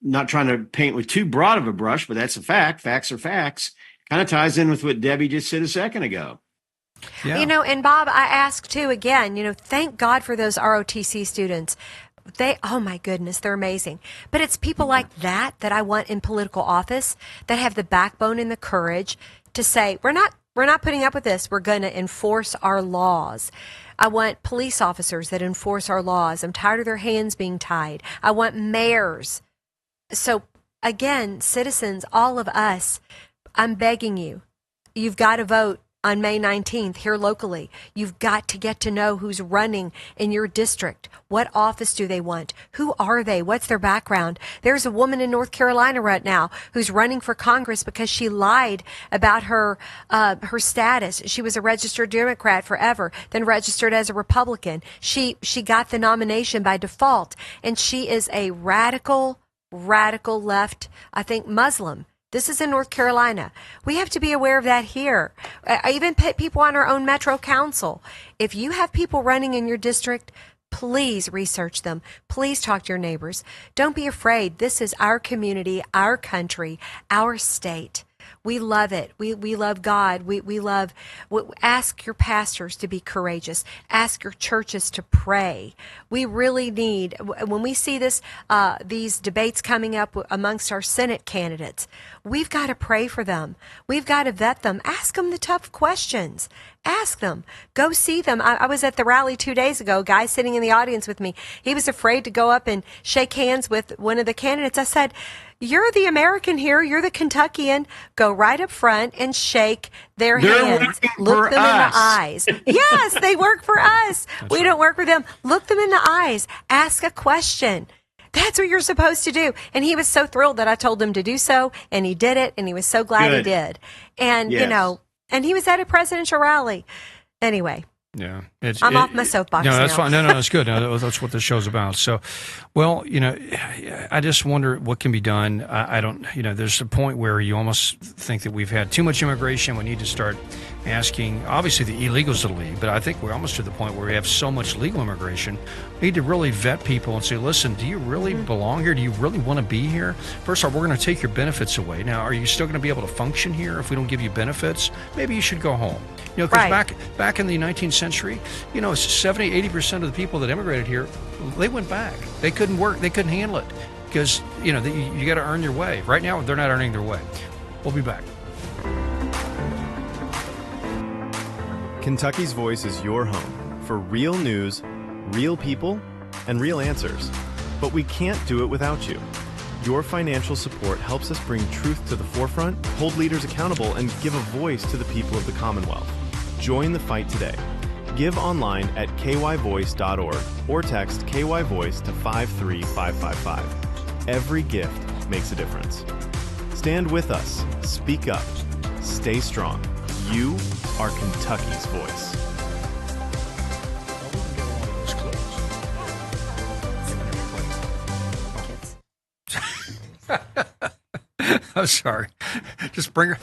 not trying to paint with too broad of a brush, but that's a fact. Facts are facts. Kind of ties in with what Debbie just said a second ago. Yeah. And Bob, I ask too, again, thank God for those ROTC students. Oh my goodness, they're amazing. But it's people like that I want in political office, that have the backbone and the courage to say, we're not putting up with this. We're going to enforce our laws. I want police officers that enforce our laws. I'm tired of their hands being tied. I want mayors. So again, citizens, all of us, I'm begging you, you've got to vote on May 19th here locally. You've got to get to know who's running in your district. What office do they want? Who are they? What's their background? There's a woman in North Carolina right now who's running for Congress because she lied about her status. She was a registered Democrat forever, then registered as a Republican. She got the nomination by default, and she is a radical left, I think, Muslim. This is in North Carolina. We have to be aware of that here. I even put people on our own Metro Council. If you have people running in your district, please research them. Please talk to your neighbors. Don't be afraid. This is our community, our country, our state. We love it. We love God. We love, ask your pastors to be courageous. Ask your churches to pray. We really need, when we see these debates coming up amongst our Senate candidates, we've got to pray for them. We've got to vet them. Ask them the tough questions. Ask them. Go see them. I was at the rally 2 days ago, a guy sitting in the audience with me. He was afraid to go up and shake hands with one of the candidates. I said, you're the American here. You're the Kentuckian. Go right up front and shake their hands. Look them in the eyes. Yes, they work for us. We don't work for them. Look them in the eyes. Ask a question. That's what you're supposed to do. And he was so thrilled that I told him to do so, and he did it, and he was so glad he did. And, and he was at a presidential rally. Anyway. Yeah, I'm off my soapbox. No, that's now. fine. No, that's good. No, that's what this show's about. So, well, I just wonder what can be done. I don't. There's a point where you almost think that we've had too much immigration. We need to start asking, obviously, the illegals to leave, but I think we're almost to the point where we have so much legal immigration. We need to really vet people and say, listen, do you really belong here? Do you really want to be here? First of all, we're going to take your benefits away. Now, are you still going to be able to function here if we don't give you benefits? Maybe you should go home. You know, because back in the 19th century, you know, 70, 80% of the people that immigrated here, they went back. They couldn't work. They couldn't handle it because, you know, you got to earn your way. Right now, they're not earning their way. We'll be back. Kentucky's Voice is your home for real news, real people, and real answers. But we can't do it without you. Your financial support helps us bring truth to the forefront, hold leaders accountable, and give a voice to the people of the Commonwealth. Join the fight today. Give online at kyvoice.org or text KYVoice to 53555. Every gift makes a difference. Stand with us. Speak up. Stay strong. You are Kentucky's voice. I'm sorry. Just bring her.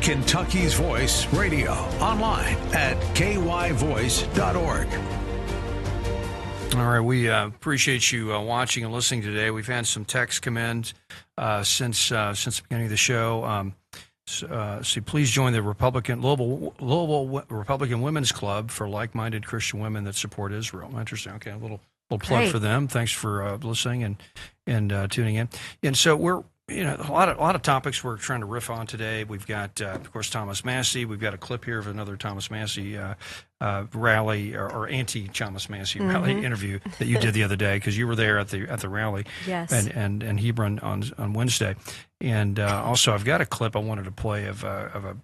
Kentucky's Voice Radio, online at kyvoice.org. All right, we appreciate you watching and listening today. We've had some texts come in since the beginning of the show. So please join the Louisville Republican Women's Club for like-minded Christian women that support Israel. Interesting. Okay, a little plug for them. Thanks for listening and tuning in. And so we're. You know, a lot of topics we're trying to riff on today. We've got, of course, Thomas Massey. We've got a clip here of another Thomas Massey rally or anti-Thomas Massey rally interview that you did the other day because you were there at the rally. Yes. And Hebron on Wednesday. And also, I've got a clip I wanted to play of a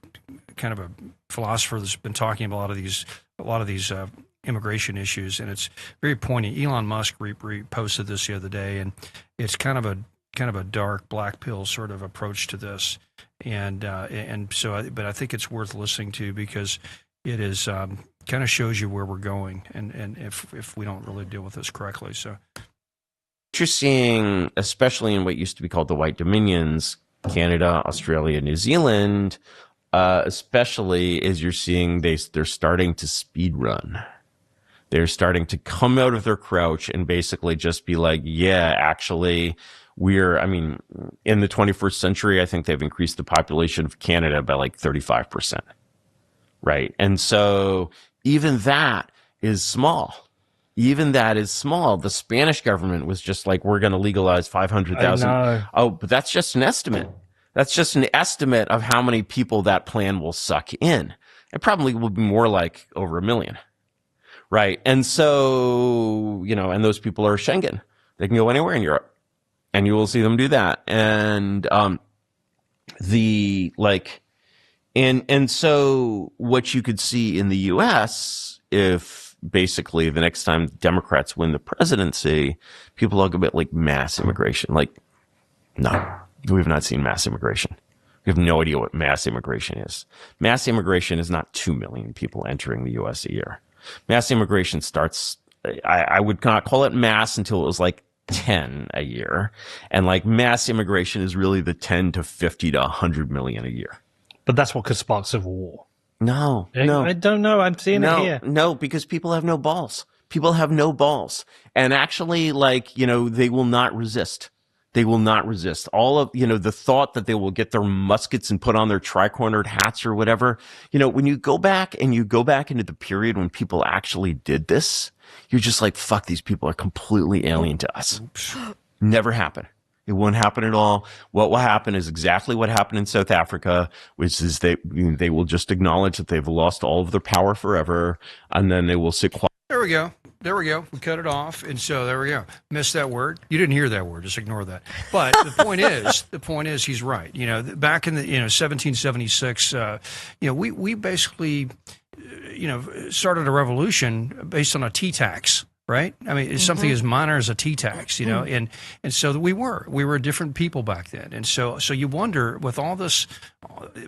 kind of a philosopher that's been talking about a lot of these immigration issues, and it's very poignant. Elon Musk reposted this the other day, and it's kind of a dark black pill sort of approach to this, but I think it's worth listening to because it is kind of shows you where we're going, and if we don't really deal with this correctly. So what you're seeing, especially in what used to be called the White Dominions, Canada, Australia, New Zealand, especially is you're seeing they're starting to speed run. They're starting to come out of their crouch and basically just be like, yeah, actually. In the 21st century, I think they've increased the population of Canada by like 35%, right? And so even that is small. The Spanish government was just like, we're going to legalize 500,000. Oh, but that's just an estimate. That's just an estimate of how many people that plan will suck in. It probably will be more like over 1 million, right? And so, and those people are Schengen. They can go anywhere in Europe, and you will see them do that. And and so what you could see in the U.S. if basically the next time Democrats win the presidency, people talk about like mass immigration. Like, no, we've not seen mass immigration. We have no idea what mass immigration is. Mass immigration is not 2 million people entering the U.S. a year. Mass immigration starts, I would not call it mass until it was like 10 a year. And like mass immigration is really the 10 to 50 to 100 million a year. But that's what could spark civil war. No. I don't know. I'm seeing it here. No, because people have no balls. People have no balls. And actually, they will not resist. They will not resist. All of, the thought that they will get their muskets and put on their tri-cornered hats or whatever. When you go back into the period when people actually did this, you're just like, fuck, these people are completely alien to us. Never happen. It won't happen at all. What will happen is exactly what happened in South Africa, which is they will just acknowledge that they've lost all of their power forever, and then they will sit quiet. There we go. We cut it off, and so there we go. Missed that word. You didn't hear that word. Just ignore that. But the point is, he's right. Back in the 1776, we basically, started a revolution based on a tea tax. Right? I mean, it's something as minor as a tea tax, and so we were different people back then. And so you wonder, with all this,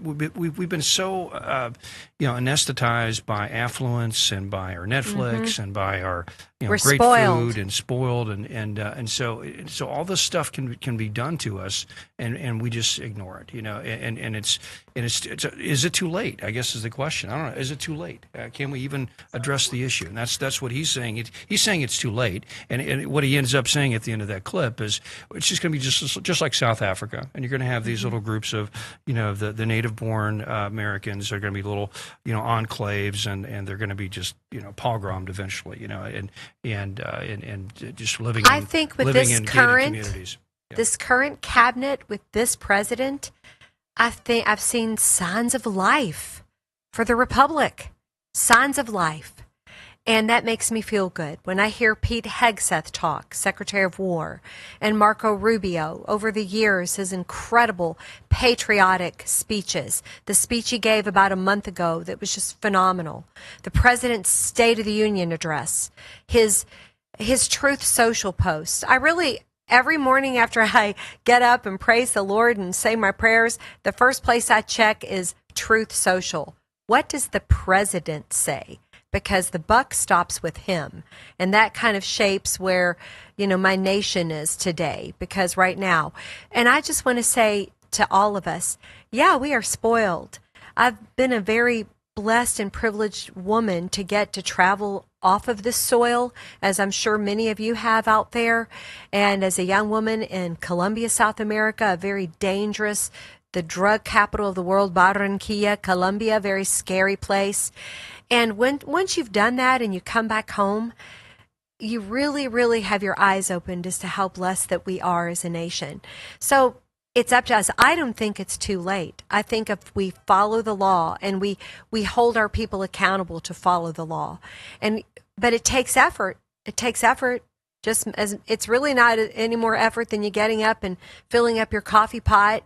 we've been so, anesthetized by affluence and by our Netflix and by our, we're great spoiled. food and spoiled. And so all this stuff can be done to us, and we just ignore it, and it's is it too late? I guess is the question. I don't know. Is it too late? Can we even address the issue? And that's what he's saying. He's saying it's too late. And what he ends up saying at the end of that clip is it's just going to be just like South Africa. And you're going to have these little groups of, the native-born Americans are going to be little, enclaves, and they're going to be just, pogromed eventually, and just living. I think with this current communities. Yeah. This current cabinet with this president, I think I've seen signs of life for the republic, signs of life. And that makes me feel good. When I hear Pete Hegseth talk, Secretary of War, and Marco Rubio, over the years, his incredible patriotic speeches, the speech he gave about a month ago that was just phenomenal, the President's State of the Union address, his Truth Social posts. Every morning after I get up and praise the Lord and say my prayers, the first place I check is Truth Social. What does the president say? Because the buck stops with him. And that kind of shapes where, my nation is today. Because right now, and I just want to say to all of us, yeah, we are spoiled. I've been a very blessed and privileged woman to get to travel off of this soil, as I'm sure many of you have out there. And as a young woman in Colombia, South America, a very dangerous, the drug capital of the world, Barranquilla, Colombia, very scary place. And once you've done that and you come back home, you really, really have your eyes opened as to how blessed that we are as a nation. So it's up to us. I don't think it's too late. I think if we follow the law and we hold our people accountable to follow the law, but it takes effort. It takes effort. Just as it's really not any more effort than you getting up and filling up your coffee pot.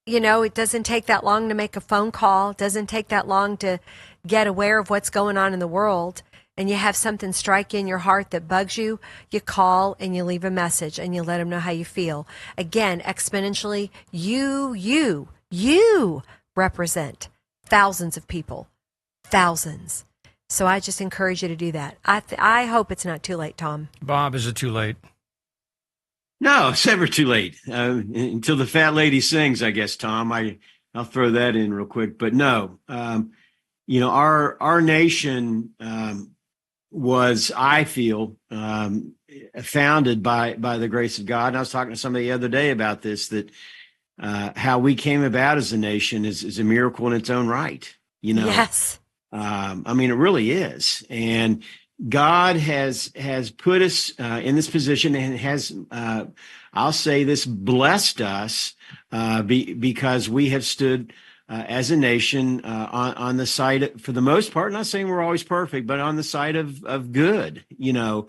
It doesn't take that long to make a phone call. It doesn't take that long to get aware of what's going on in the world. And you have something strike in your heart that bugs you, you call and you leave a message and you let them know how you feel. Again, exponentially, you represent thousands of people, thousands. So I just encourage you to do that. I hope it's not too late, Tom. Bob, is it too late? No, it's never too late. Until the fat lady sings, I guess, Tom. I'll throw that in real quick. But no, our nation was, I feel, founded by the grace of God. And I was talking to somebody the other day about this, that how we came about as a nation is a miracle in its own right. Yes. It really is. And God has put us in this position and has, I'll say this, blessed us because we have stood as a nation on the side, for the most part, not saying we're always perfect, but on the side of good, down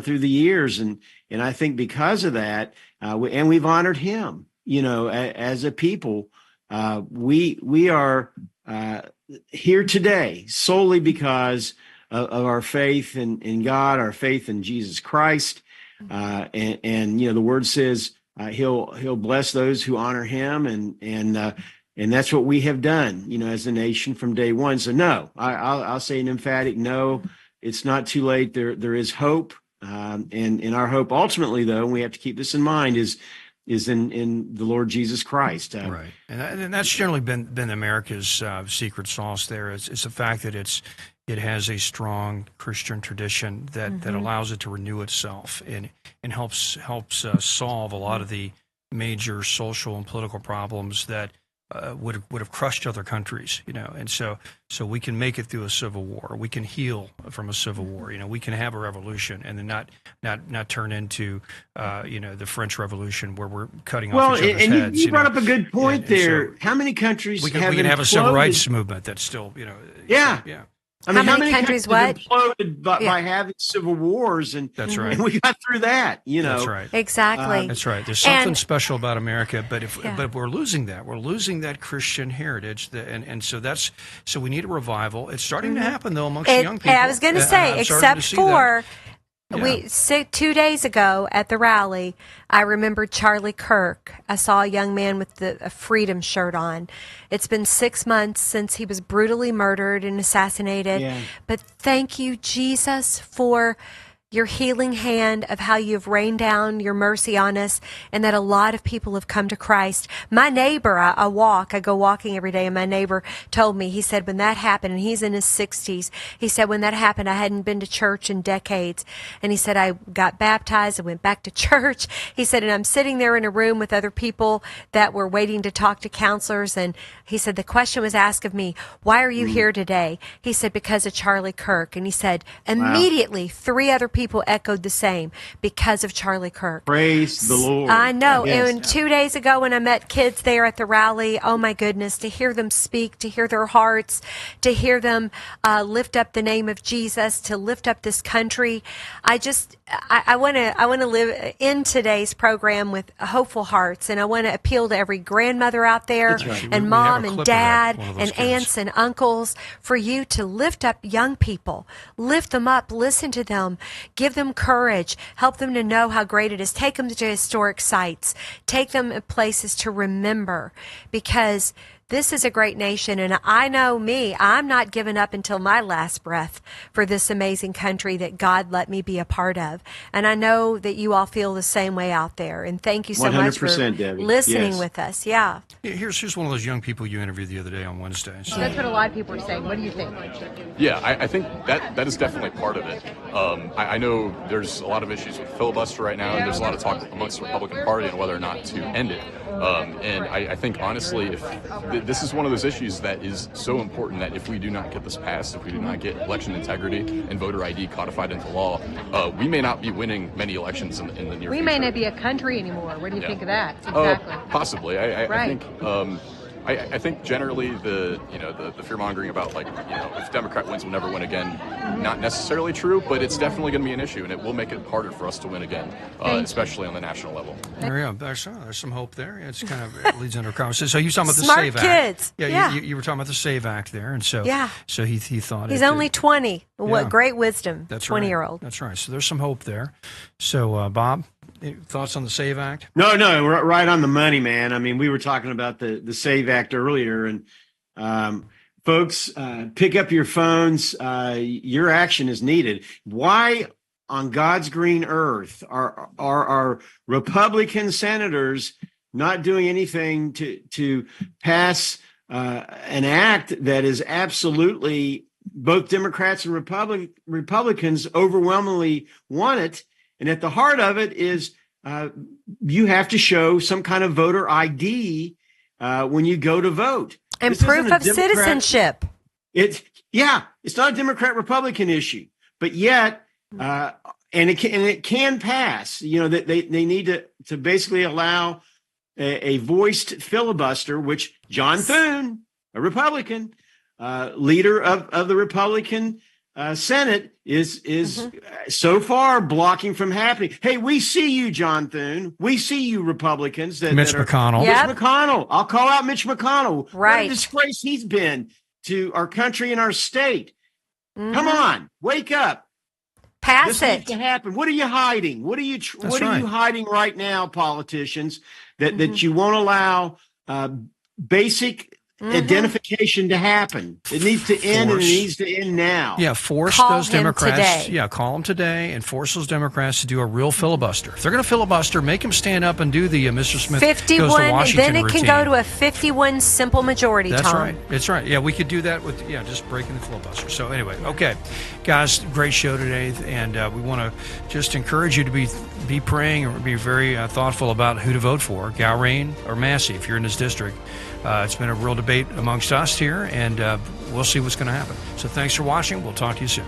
through the years. And I think because of that, we've honored him, as a people. We are here today solely because of our faith in God, our faith in Jesus Christ. And the word says he'll bless those who honor him. And that's what we have done, as a nation from day one. So no, I'll say an emphatic no. It's not too late. There is hope. And our hope ultimately, though, and we have to keep this in mind, is in the Lord Jesus Christ. Right. And that's generally been America's secret sauce there. It's the fact that it has a strong Christian tradition that allows it to renew itself and helps solve a lot of the major social and political problems that would have crushed other countries, and so we can make it through a civil war. We can heal from a civil war. We can have a revolution and then not turn into the French Revolution where we're cutting off each other's heads. You brought up a good point there. How many countries we can have a civil rights movement that's still yeah. I mean, how many countries have imploded by having civil wars, and that's right. And we got through that, That's right. Exactly. That's right. There's something special about America, but but we're losing that. We're losing that Christian heritage, and so we need a revival. It's starting to happen though amongst young people. I was going to say, except for. Yeah. 2 days ago at the rally, I remembered Charlie Kirk. I saw a young man with a freedom shirt on. It's been 6 months since he was brutally murdered and assassinated. Yeah. But thank you, Jesus, for your healing hand of how you've rained down your mercy on us, and that a lot of people have come to Christ. My neighbor, I go walking every day, and my neighbor told me, he said, when that happened, and he's in his 60s, he said, when that happened, I hadn't been to church in decades. And he said, I got baptized, I went back to church. He said, and I'm sitting there in a room with other people that were waiting to talk to counselors. And he said, the question was asked of me, why are you here today? He said, because of Charlie Kirk. And he said, immediately, 3 other people echoed the same, because of Charlie Kirk. Praise the Lord. I know. Yes. And 2 days ago when I met kids there at the rally, oh my goodness, to hear them speak, to hear their hearts, to hear them lift up the name of Jesus, to lift up this country. I want to live in today's program with hopeful hearts, and I want to appeal to every grandmother out there, right. and mom and dad and aunts and uncles, for you to lift up young people, lift them up, listen to them, give them courage, help them to know how great it is. Take them to historic sites, take them to places to remember, because this is a great nation, and I know me, I'm not giving up until my last breath for this amazing country that God let me be a part of. And I know that you all feel the same way out there. And thank you so much for Debbie. listening with us. Yeah. Here's one of those young people you interviewed the other day on Wednesday. So. That's what a lot of people are saying. What do you think? Yeah, I think that is definitely part of it. I know there's a lot of issues with filibuster right now, and there's a lot of talk amongst the Republican Party on whether or not to end it. And I think, honestly, if this is one of those issues that is so important that if we do not get this passed, if we do not get election integrity and voter ID codified into law, we may not be winning many elections in the near future. We may not be a country anymore. What do you think of that? Exactly. Possibly. I think generally the fear mongering about if Democrat wins, we'll never win again, not necessarily true, but it's definitely going to be an issue, and it will make it harder for us to win again, especially on the national level. There you go. There's some hope there. It's kind of it leads into a conversation. So you were talking about the Smart SAVE kids. Act. Yeah. You were talking about the SAVE Act there, and so so he thought he's only 20. What great wisdom. That's 20-year-old. That's right. So there's some hope there. So Bob, thoughts on the SAVE Act? No, we're right on the money, man. I mean, we were talking about the SAVE Act earlier, and folks, pick up your phones. Your action is needed. Why on God's green earth are our Republican senators not doing anything to pass an act that is absolutely, both Democrats and Republicans overwhelmingly want it? And at the heart of it is you have to show some kind of voter ID when you go to vote. And proof of citizenship. It's not a Democrat-Republican issue, but yet, and it can pass. They need to basically allow a voiced filibuster, which John Thune, a Republican, leader of the Republican Senate, is so far blocking from happening. Hey, we see you, John Thune. We see you, Republicans. Mitch McConnell. Mitch McConnell. I'll call out Mitch McConnell. Right. What a disgrace he's been to our country and our state. Come on, wake up. Pass this it. Needs to happen. What are you hiding? What are you you hiding right now, politicians? That you won't allow basic identification to happen. It needs to end, and it needs to end now. Yeah, force those Democrats. Yeah, call them today and force those Democrats to do a real filibuster. If they're going to filibuster, make them stand up and do the Mr. Smith 51. goes to Washington Then it routine. can go to a 51 simple majority. That's Tom. right. That's right. Yeah, we could do that with just breaking the filibuster. So anyway, okay, guys, great show today, and we want to just encourage you to be praying or be very thoughtful about who to vote for, Gowrain or Massey, if you're in this district. It's been a real debate amongst us here, and we'll see what's going to happen. So thanks for watching. We'll talk to you soon.